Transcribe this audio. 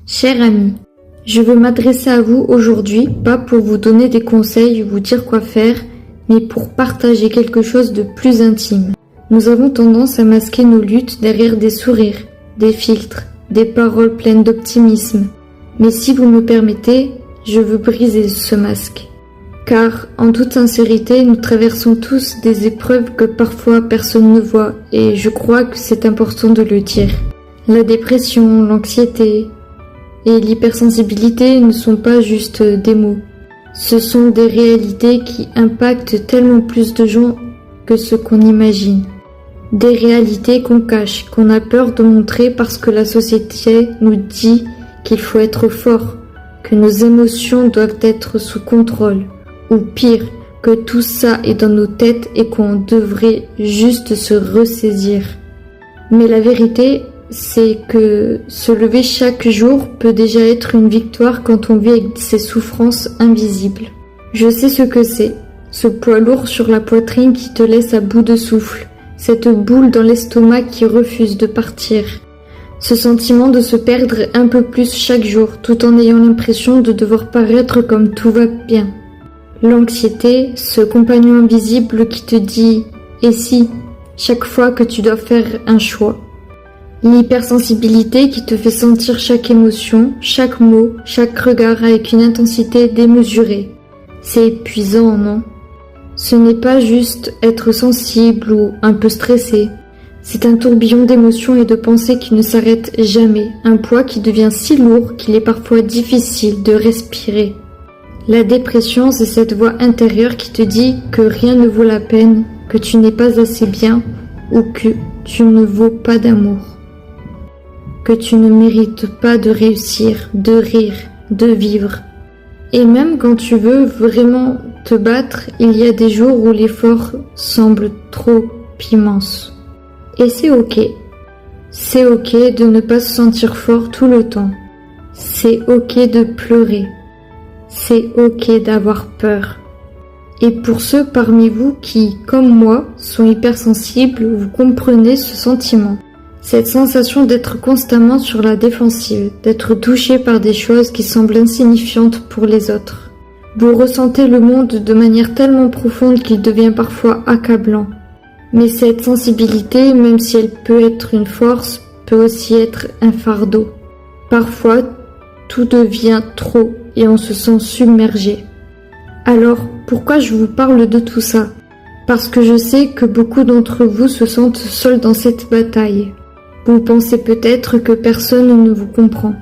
Cher ami, je veux m'adresser à vous aujourd'hui, pas pour vous donner des conseils ou vous dire quoi faire, mais pour partager quelque chose de plus intime. Nous avons tendance à masquer nos luttes derrière des sourires, des filtres, des paroles pleines d'optimisme. Mais si vous me permettez, je veux briser ce masque. Car, en toute sincérité, nous traversons tous des épreuves que parfois personne ne voit, et je crois que c'est important de le dire. La dépression, l'anxiété et l'hypersensibilité ne sont pas juste des mots. Ce sont des réalités qui impactent tellement plus de gens que ce qu'on imagine. Des réalités qu'on cache, qu'on a peur de montrer parce que la société nous dit qu'il faut être fort, que nos émotions doivent être sous contrôle, ou pire, que tout ça est dans nos têtes et qu'on devrait juste se ressaisir. Mais la vérité, c'est que se lever chaque jour peut déjà être une victoire quand on vit avec ces souffrances invisibles. Je sais ce que c'est, ce poids lourd sur la poitrine qui te laisse à bout de souffle, cette boule dans l'estomac qui refuse de partir, ce sentiment de se perdre un peu plus chaque jour tout en ayant l'impression de devoir paraître comme tout va bien. L'anxiété, ce compagnon invisible qui te dit « et si ?» chaque fois que tu dois faire un choix. L'hypersensibilité qui te fait sentir chaque émotion, chaque mot, chaque regard avec une intensité démesurée. C'est épuisant, non? Ce n'est pas juste être sensible ou un peu stressé. C'est un tourbillon d'émotions et de pensées qui ne s'arrête jamais, un poids qui devient si lourd qu'il est parfois difficile de respirer. La dépression, c'est cette voix intérieure qui te dit que rien ne vaut la peine, que tu n'es pas assez bien ou que tu ne vaux pas d'amour, que tu ne mérites pas de réussir, de rire, de vivre. Et même quand tu veux vraiment te battre, il y a des jours où l'effort semble trop immense. Et c'est ok. C'est ok de ne pas se sentir fort tout le temps. C'est ok de pleurer. C'est ok d'avoir peur. Et pour ceux parmi vous qui, comme moi, sont hypersensibles, vous comprenez ce sentiment. Cette sensation d'être constamment sur la défensive, d'être touché par des choses qui semblent insignifiantes pour les autres. Vous ressentez le monde de manière tellement profonde qu'il devient parfois accablant. Mais cette sensibilité, même si elle peut être une force, peut aussi être un fardeau. Parfois, tout devient trop et on se sent submergé. Alors, pourquoi je vous parle de tout ça? Parce que je sais que beaucoup d'entre vous se sentent seuls dans cette bataille. Vous pensez peut-être que personne ne vous comprend,